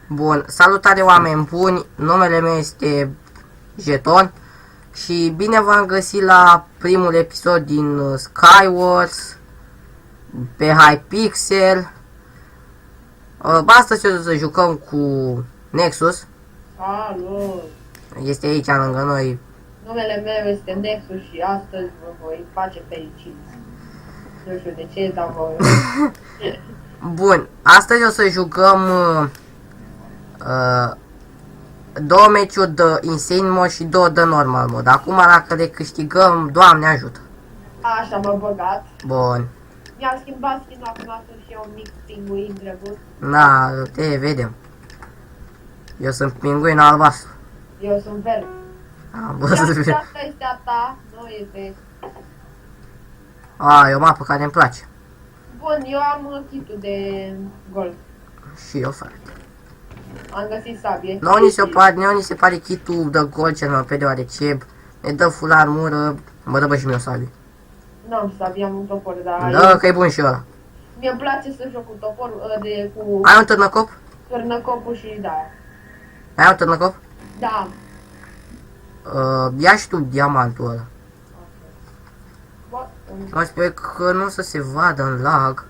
Bun, salutare oameni buni, numele meu este Jeton și bine v-am găsit la primul episod din Skywars pe Hypixel. Astăzi o să jucăm cu Nexus. Salut! Este aici lângă noi. Numele meu este Nexus și astăzi vă voi face fericiți. Nu știu de ce, dar vă... Bun, astăzi o să jucăm două meciuri de Insane Mode și două de Normal Mode. Acum dacă le câștigăm, Doamne ajută. Așa m-a băgat. Bun. Mi-am schimbat skin-ul, acum sunt și eu un mic pinguin drăguț. Na, te vedem. Eu sunt pinguin albastru. Eu sunt verde. Am Și văzut. asta este a ta, nu este... A, e o mapă care îmi place. Bun, eu am kitul de gold. Și eu, frate. Am găsit sabie. Nouă ni se pare kitul de gol cel mai pe deoarece ne dă full armură, mă dă bă și mie o sabie. Nu am sabie, am un topor, dar... Da, că e bun și ăla. Mie-mi place să joc cu topor, cu Ai un târnăcop? târnăcopul și da. Ai un târnăcop? Da. Ia și tu diamantul ăla. Bă, Mă spune că nu o să se vadă în lag.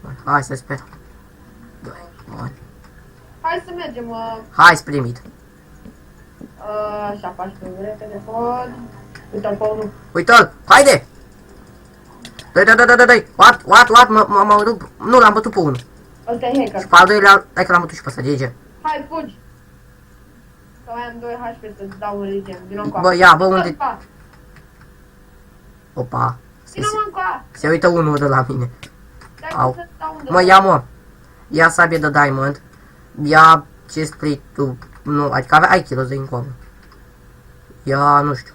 Bun, hai să sperăm. Bun. hai să mergem, Hai spre mid. așa, faci tu repede, pod. Uite-l pe unul. Uite-l, haide! Dai, what, mă rup. Nu, l-am bătut pe unul. Ăsta e hacker. Și pe al doilea, hai că l-am bătut și pe ăsta, GG. Hai, fugi! Că mai am 2 HP să-ți dau un regen. Vino încoa. Bă, ia, bă, unde... Opa. Vino mă încoa! Se uită unul de la mine. Dai Au. să-ți dau un Mă, ia, mă. Ia sabie de diamond. Ia ce spray tu. Nu, adică ai kilos de încoamă. Ia, nu știu.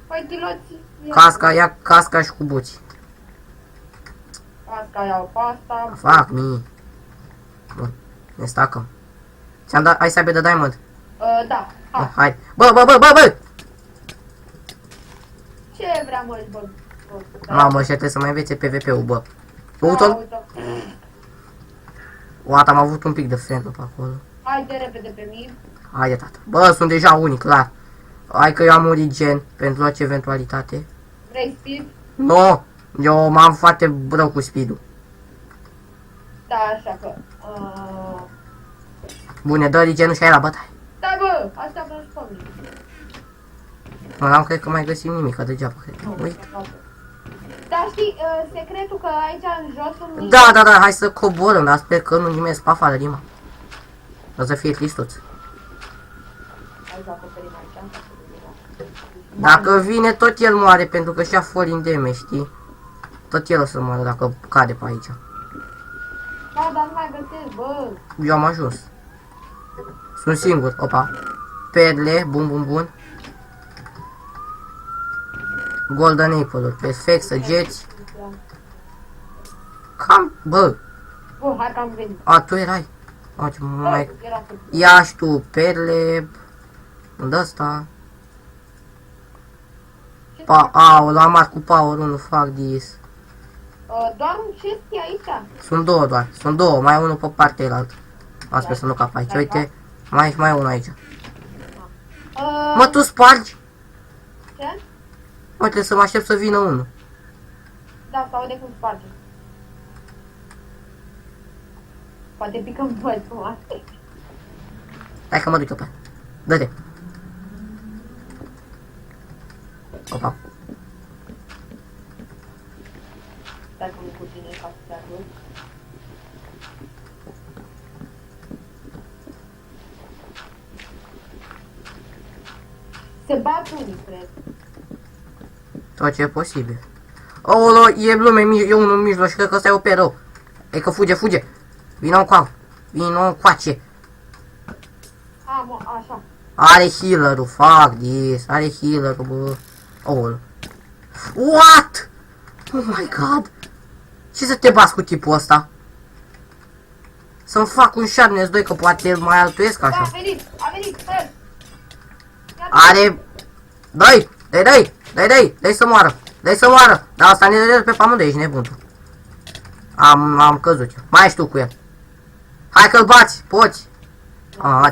Păi, chiloți. Casca, ia casca și cu buții. Casca iau pe asta. Fac mii. Bun, ne stacăm. Ți-am dat, ai sabie de diamond? Da. Hai. Hai. Bă! Ce vrea mă, bă? Mamă, și trebuie să mai învețe PvP-ul, bă. Uite-l? Uite. Oat, am avut un pic de friendă pe acolo. Hai de repede pe mine. Haide, tata. Bă, sunt deja unii, clar. Hai că eu am un regen pentru orice eventualitate. Vrei speed? No, eu m-am foarte rău cu speed-ul. Da, așa că... Bune, dă regenul și ai la bătaie. Da, bă! Așteaptă și pe mine. Nu n-am cred că mai găsim nimic, că degeaba cred. Uite. Dar știi, secretul că aici în jos sunt... Da, hai să coborâm, dar sper că nu nimeni pe afară din mapă. O să fie tristuț. Hai să acoperim aici. Dacă vine, tot el moare, pentru că și-a falling damage, știi? Tot el o să moară dacă cade pe aici. Da, dar nu mai găsesc, bă. Eu am ajuns. Sunt singur, opa. Perle, bun. Golden apple-uri, perfect, săgeți. Cam, bă. Bă, hai că am venit. A, tu erai. A, ce mai... Era să... Ia și tu perle. Unde ăsta? Au, l-am ars cu power 1, fac dis. Doar un chest e aici? Sunt două doar, sunt două, mai unul pe partea elaltă. Am sper să nu cap aici, uite. Mai unul aici. Mă, tu spargi? Ce? Mă, trebuie să mă aștept să vină unul. Da, sau de cum sparge. Poate picăm băi, cum asta. Hai că mă duc eu pe. Dă-te. Opa. Stai că nu cu tine ca să te ajut. Se bat unii, cred. Tot ce e posibil. Olo, e lume, e unul în mijloc și cred că ăsta e OP rău. E că fuge. Vino încoace. A, mă, așa. Are healer-ul, fuck this. Are healer-ul, bă. Olo. What? Oh my god. Ce să te bați cu tipul ăsta? Să-mi fac un Sharpness 2, că poate mai altuiesc Da, așa. a venit, stai! Are... Dai să moară. Dar asta ne dă pe pământ, ești nebun tu. Am căzut eu. Mai ești tu cu el. Hai că-l bați, poți.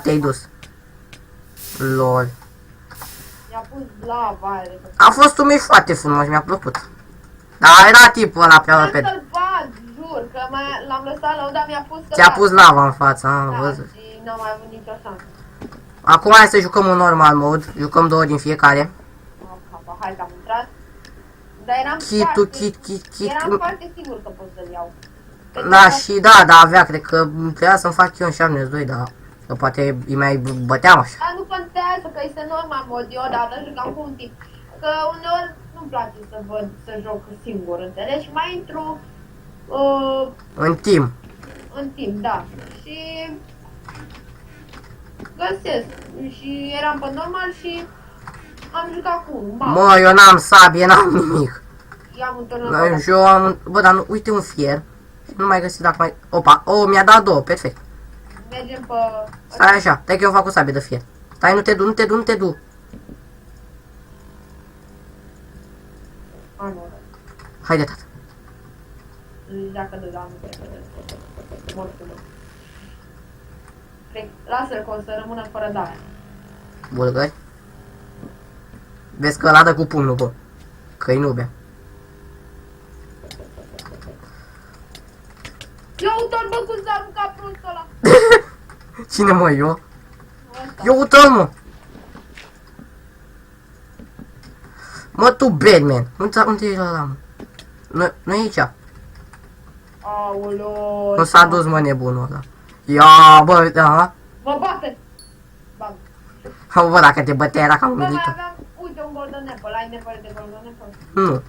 Te-ai dus. Lol. Mi-a pus lava aia de A fost un meci foarte frumos, mi-a plăcut. Dar era tipul ăla prea Vreau repede. să-l bat, jur, că l-am lăsat la dar mi-a pus că Ți-a pus lava în față, am da, văzut. și n-am mai avut nicio șansă. Acum hai să jucăm un normal mode, jucăm 2 din fiecare. Hai că am intrat. Dar eram Kit. eram foarte sigur că pot să-l iau. Da, și da, avea, cred că trebuia să-mi fac eu un Sharpness 2, dar că poate îi mai băteam așa. Dar nu contează că este normal mod, eu odată jucam cu un tip. Că uneori nu-mi place să joc singur, înțelegi? Și mai intru În team. în timp, da. Și găsesc. Și eram pe normal și am jucat cu unul. Mă, eu n-am sabie, n-am nimic. I-am întâlnit. Eu am... Bă, dar nu, uite un fier. Nu mai găsit dacă mai... Opa, mi-a dat 2, perfect. Mergem pe... Stai așa, stai că eu fac o sabie de fier. Stai, nu te du. Haide, tată. Dacă de la mortul meu. Lasă-l că o să rămână fără dare. Bulgări. Vezi că ăla dă cu pumnul, bă. Că-i nubea. Eu uite-l, bă, cum s-a aruncat prostul ăla. Cine, mă, eu? Ăsta. Eu uite-l, mă. Mă, tu, Batman. Unde e ăla, mă? Nu e aici. Aoleo. Nu s-a dus, mă, nebunul ăla. Ia, bă, da. Mă bate! Bam. Bă, dacă te bătea, era cam Bă, mai umilită. aveam, uite, un golden apple. Ai nevoie de golden apple? Nu.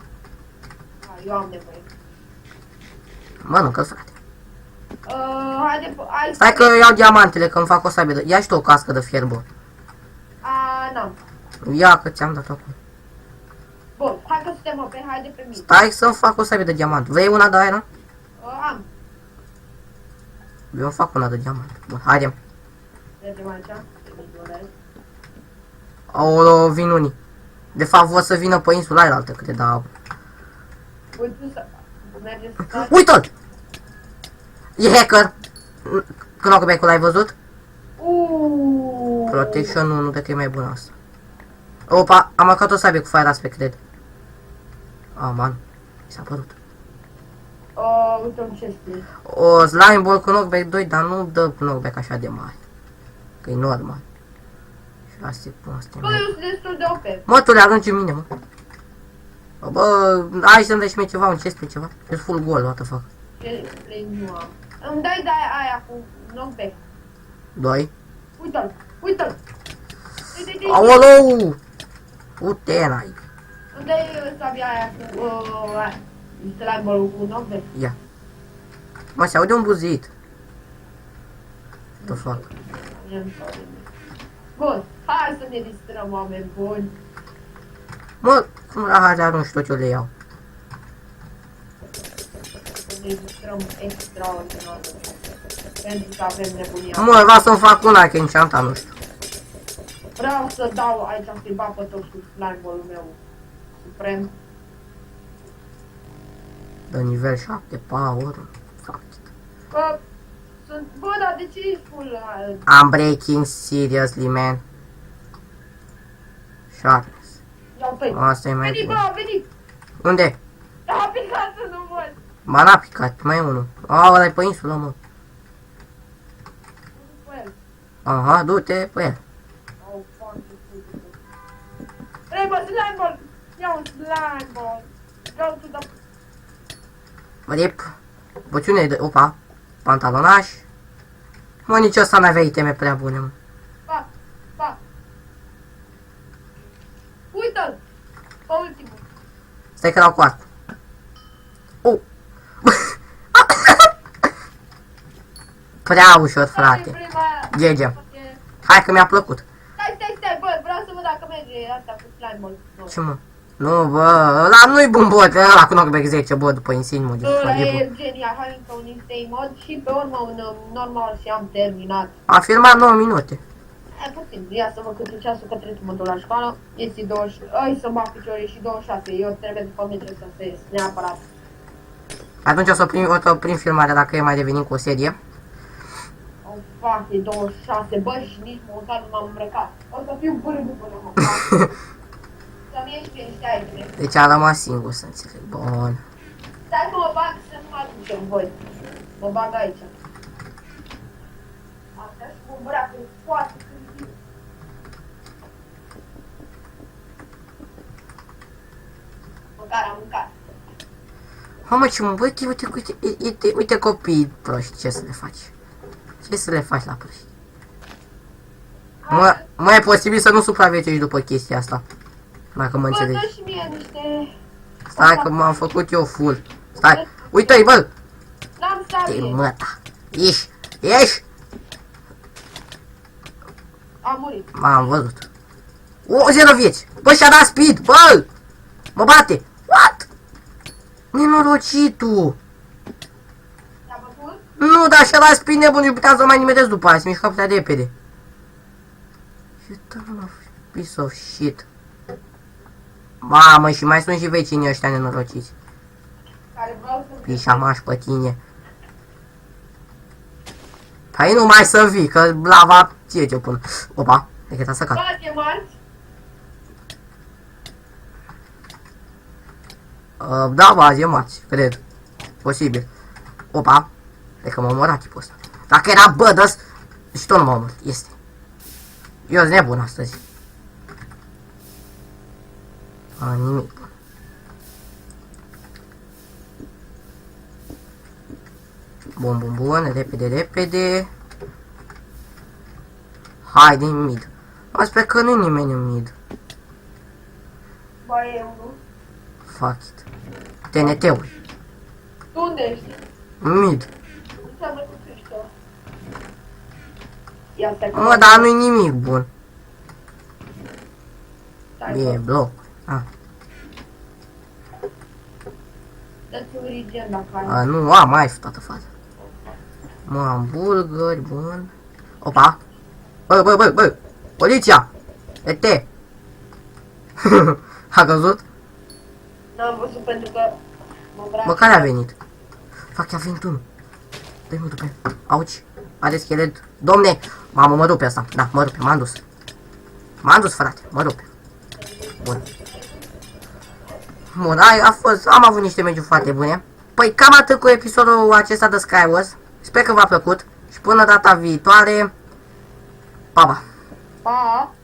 Eu am nevoie. Mănâncă, frate. Haide, hai Stai că iau diamantele, că îmi fac o sabie de... Ia și tu o cască de fier, bă. N-am. Ia, că ți-am dat acum. Bun, hai că suntem pe, haide pe mine. Stai să-mi fac o sabie de diamant. Vrei una de aia, nu? Am. Eu îmi fac una de diamant. Bun, haide. Mergem aici. Aolo, vin unii. De fapt, vor să vină pe insula aia altă, cred, dar... Uite, să... Mergem să faci. Uite-l! E hacker! Knockback-ul l-ai văzut? Protection 1, de că e mai bună asta. Opa, am aruncat o sabie cu fire aspect, cred. Man, mi s-a părut. Uite un chest. O slime ball cu knockback 2, dar nu dă knockback așa de mare. Că e normal. 6 proaste. Bă, eu sunt destul de OP. Mă, tu le arunci în mine, mă. Bă, hai să-mi dai și mie ceva, un chest pe ceva. E full goal, what the fuck. Le nu am. Îmi dai de aia cu knockback. 2. Uite-l, uite-l. Aolou! Ute, n-ai. Îmi dai sabia aia cu slime ball cu knockback. Ia. Mă, se aude un buzit. The fuck. Bun, hai să ne distrăm, oameni buni. Mă, cum la le arunci tot eu le iau. Să ne distrăm extraordinar. Pentru că avem nebunia. Mă, vreau să-mi fac una, că enchanta, nu știu. Vreau să dau aici, să-i bat pe toți cu slime ball-ul meu suprem. De nivel 7, power. Fuck it. Bă, sunt... Bă, dar de ce ești full? I'm breaking seriously, man. Sharpness. Iau pe. Asta e mai Veni, bă, bun. a venit! Unde? A picat să nu văd! Ba n-a picat, mai e unul. Ăla e pe insulă, mă. Pe el. Aha, du-te pe el. Oh, fuck, ce stupid. Vrei, bă, slime ball! Ia un slime ball! Go to the... Rip. Băciune de... Opa. Pantalonaș. Mă, nici ăsta n-avea iteme prea bune, mă. Pa, pa! Uită-l! Pe ultimul! Stai că l-au cu asta. Oh. Prea ușor, frate. GG. Hai că mi-a plăcut. Stai, bă, vreau să văd dacă merge asta cu slime ball. Ce, mă? Nu, bă, ăla nu-i bun bot, ăla cu knockback 10, bă, după insane mod. Ăla e genial, hai încă un insane mod și pe urmă un normal și am terminat. A filmat 9 minute. E puțin, ia să văd cât e ceasul că trebuie să mă duc la școală. Este 20, ai să-mi bag picioare și 26, eu trebuie după mine trebuie să ies, neapărat. Atunci o să oprim filmarea dacă e mai devenim cu o serie. fac, e 26, bă, și nici măcar nu m-am îmbrăcat. O să fiu bârbu până mă fac. Să-mi ieși pe niște iteme. Deci am rămas singur, să înțeleg. Bun. Stai că mă bag să nu mă aducem voi. Mă bag aici. Așa și cu îmbracul foarte târziu. Măcar am mâncat. Mamă, ce mă, uite copii proști, ce să le faci? Ce să le faci la proști? Mai e posibil să nu supraviețuiești după chestia asta. Dacă mă Bă, dă înțelegi. și mie niște... Stai că m-am făcut eu full. Stai, uite-i, bă! N-am Te sabie. măta. Ieși! Am murit. M-am văzut. O, 0 vieți! Bă, și-a dat speed, bă! Mă bate! What? Nenorocitul! Te-a bătut? Nu, dar și-a dat speed nebun și puteam să mai nimeresc după aia, se mișca prea repede. Piece of shit. Mamă, și mai sunt și vecinii ăștia nenorociți. Care vreau să... Pișamaș pe tine. Păi nu mai să vii, că lava ție ce pun. Opa, de cât a să cad. Bate marți. Da, ba, e marți, cred. Posibil. Opa, de că m-a omorat tipul ăsta. Dacă era bădăs, și tot nu m-a omorât. Este. Eu sunt nebun astăzi. Nimic. Bun, repede. Hai din mid. Mă sper că nu-i nimeni în mid. Bă, e unul. Fuck it. TNT-ul. Tu unde ești? Mid. Înseamnă că tu ești ăla. Ia stai că... Mă, dar nu-i nimic bun. Stai, E bă. bloc. Ah. Dă-ți un regen dacă ai. Nu am mai toată faza. Mă, am bulgări, bun. Opa. Bă. Poliția. E-te. A căzut? N-am văzut pentru că mă îmbrac. Bă, care a venit? Fac, a venit unul. Dă-i mă dupe. Auci. Are schelet. Domne. Mamă, mă dupe asta. Da, mă dupe, m-am dus. M-am dus, frate, mă dupe. Bun. Bun, am avut niște meciuri foarte bune. Păi cam atât cu episodul acesta de Skywars. Sper că v-a plăcut. Și până data viitoare. Pa, pa. Pa!